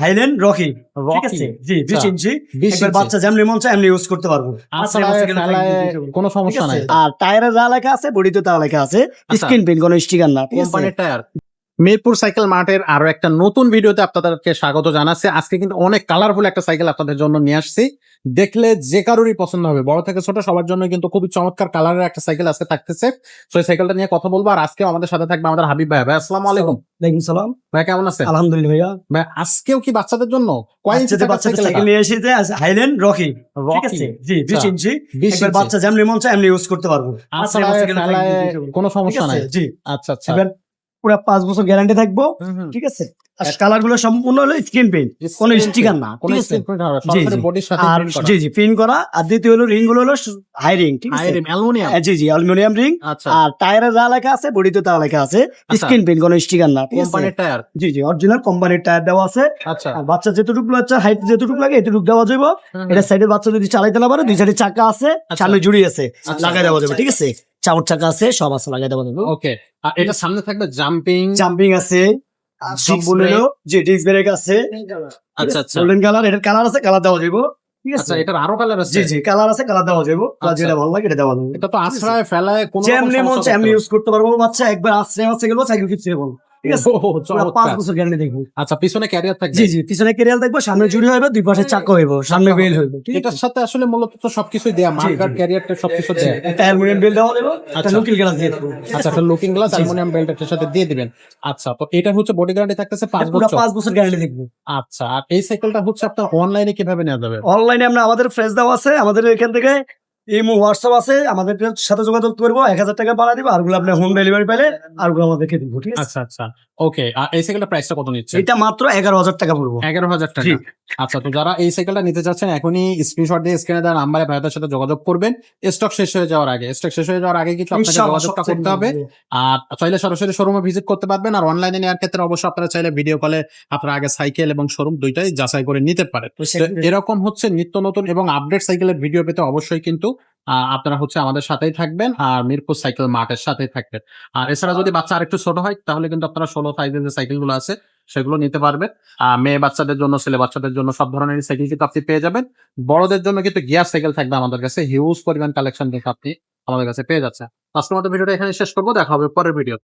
Highland Rocky, ঠিক Rocky আছে? জি, 20 ইঞ্চি। 20 একবার ইঞ্চি। বাচ্চা যেমনি মন চায় এমনি ইউজ করতে পারবো। আচ্ছা, আস্তে আস্তে গেলে ফেলায় কোনো ঠিক সমস্যা আছে? নাই। আর টায়ারে যা লেখা আছে, বডিতে তা লেখা আছে। আচ্ছা। স্ক্রিন প্রিন্ট, কোনো স্টিকার না, ঠিক আছে? কোম্পানির টায়ার। মিরপুর সাইকেল মার্টের আরো একটা নতুন ভিডিওতে আপনাদেরকে স্বাগত জানাচ্ছি। আজকে কিন্তু অনেক কালারফুল একটা সাইকেল আপনাদের জন্য নিয়ে আসছি। দেখলে যে কারোরই পছন্দ হবে, বড় থেকে ছোট সবার জন্য কিন্তু খুবই চমৎকার কালারের একটা সাইকেল আজকে থাকতেছে। তো এই সাইকেলটা নিয়ে কথা বলবো। আর আজকেও আমাদের সাথে থাকবে আমাদের হাবিব ভাই। ভাই আসসালামু আলাইকুম। ওয়ালাইকুম সালাম। ভাই কেমন আছেন? আলহামদুলিল্লাহ ভাইয়া। ভাই আজকেও কি বাচ্চাদের জন্য কয় ইঞ্চি বাচ্চাদের সাইকেল নিয়ে এসেছে হাইল্যান্ড রকি, ঠিক আছে? জি, 20 ইঞ্চি। 20 একবার ইঞ্চি। বাচ্চা যেমনি মন চায় এমনি ইউজ করতে পারবো। আচ্ছা, আস্তে আস্তে গেলে ফেলায় কোনো সমস্যা নাই। জি। আচ্ছা আচ্ছা। এবার পুরো 5 বছর গ্যারান্টি থাকবো, হুম, হুম। ঠিক আছে? আর কালার গুলো সম্পূর্ণ হলো স্ক্রিন প্রিন্ট, কোনো Screen স্টিকার print, না, কোনো ঠিক আছে? screen print হবে না, জি, সরাসরি জি। বডির সাথে আর print করা। জি, জি, প্রিন্ট করা। আর দ্বিতীয় হলো রিং গুলো হলো হাই রিং, ঠিক আছে? অ্যালুমিনিয়াম। জি, জি, অ্যালুমিনিয়াম রিং। আচ্ছা। আর টায়ারে যা লেখা আছে, বডিতে তা লেখা আছে। আচ্ছা। স্ক্রিন প্রিন্ট, কোনো স্টিকার না, ঠিক আছে? কোম্পানির টায়ার। জি, জি, অরিজিনাল কোম্পানির টায়ার দেওয়া আছে। আচ্ছা। আর বাচ্চা যেটুকু বাচ্চা হাইট যেটুকু লাগে এটুকু দেওয়া যাবে। হুম, এটা সাইডে বাচ্চা যদি চালাইতে না পারে, দুই সাইডে চাকা আছে, আচ্ছা। সামনে জুড়ি আছে, আচ্ছা। লাগাই দেওয়া যাবে, ঠিক আছে? চাউর চাকা আছে, সব আছে, লাগাই দেওয়া যাবে। ওকে। আর এটা সামনে থাকবে জাম্পিং। জাম্পিং আছে, আর Disc সবগুলো হলো জি, ডিস্ক ব্রেক আছে। আচ্ছা আচ্ছা। গোল্ডেন কালার, এটার কালার আছে, কালার দেওয়া যাবে, ঠিক আচ্ছা, আছে? এটার আরো কালার আছে। জি, জি, কালার আছে, কালার দেওয়া যাবে। আচ্ছা। যেটা ভালো লাগে এটা দেওয়া যাবে। এটা তো আশ্রয় ফেলায় কোনো রকম যেমনি মন সমস্যা চায় এমনি করতে ইউজ করতে পারবো। বাচ্চা একবার আশ্রয় গেলো, সাইকেল খিচড়ে বলবো, ঠিক আছে? পারবে। পুরো চমৎকার। 5 বছর গ্যারান্টি দেখবো। আচ্ছা, পিছনে ক্যারিয়ার থাকবে। জি, জি, পিছনে কেরিয়াল দেখবো, সামনে জুড়ি হইবে, দুই পাশে চাকা হইব, সামনে বেল হইব, ঠিক আছে? এটার সাথে আসলে মূলত তো সবকিছুই দেয়া, মার্কার ক্যারিয়ারটা সবকিছু দেয়া। একটা অ্যালুমিনিয়াম বেল দেওয়া যাবে, একটা আচ্ছা। নুকিল গ্লাস দিয়ে দেবো। আচ্ছা, একটা লুকিং গ্লাস অ্যালুমিনিয়াম বেল্ট এর সাথে দিয়ে দিবেন। আচ্ছা, তো এটা হচ্ছে বডি গ্যারান্টি থাকতেছে 5 পুরো বছর। 5 বছর গ্যারান্টি দেখবো। আচ্ছা, আর এই সাইকেলটা হচ্ছে আপনার অনলাইনে কিভাবে নেওয়া যাবে? অনলাইনে আমরা আমাদের ফ্রেশ দেওয়া আছে, আমাদের এখান থেকে ইমো হোয়াটসঅ্যাপ আছে, আমাদের সাথে যোগাযোগ করবো, 1000 টাকা ভাড়া দিব, আরগুলো আপনি হোম ডেলিভারি পেলে আরগুলো আমাদেরকে দিব, ঠিক আছে? আচ্ছা আচ্ছা। ওকে। আর এই সাইকেলটার প্রাইসটা কত নিচ্ছে? এটা মাত্র 11,000 টাকা পড়বো। 11,000 জি। টাকা। আচ্ছা, তো যারা এই সাইকেলটা নিতে চাচ্ছেন এখনই স্ক্রিনশট দিয়ে স্ক্রিনে দেওয়া নাম্বারে ভাইদের সাথে যোগাযোগ করবেন। স্টক শেষ হয়ে যাওয়ার আগে, কিন্তু আপনাকে ইনশাআল্লাহ যোগাযোগটা সবচেয়ে করতে হবে। আর চাইলে সরাসরি শোরুমে ভিজিট করতে পারবেন। আর অনলাইনে নেওয়ার ক্ষেত্রে অবশ্যই আপনারা চাইলে ভিডিও কলে আপনারা আগে সাইকেল এবং শোরুম দুইটাই যাচাই করে নিতে পারেন। তো তো এরকম হচ্ছে নিত্য নতুন এবং আপডেট সাইকেলের ভিডিও পেতে অবশ্যই কিন্তু আপনারা হচ্ছে আমাদের সাথেই থাকবেন আর মিরপুর সাইকেল মার্টের সাথেই থাকবেন। আর এছাড়া যদি বাচ্চা আরেকটু ছোট হয় তাহলে কিন্তু আপনারা 16 সাইজের যে সাইকেলগুলো আছে সেগুলো নিতে পারবেন। মেয়ে বাচ্চাদের জন্য, ছেলে বাচ্চাদের জন্য সব ধরনের সাইকেল কিন্তু আপনি পেয়ে যাবেন। বড়দের জন্য কিন্তু গিয়ার সাইকেল থাকবে আমাদের কাছে, হিউজ পরিমাণ কালেকশন কিন্তু আপনি আমাদের কাছে পেয়ে যাচ্ছেন। আজকের মতো ভিডিওটা এখানে শেষ করবো, দেখা হবে পরের ভিডিও।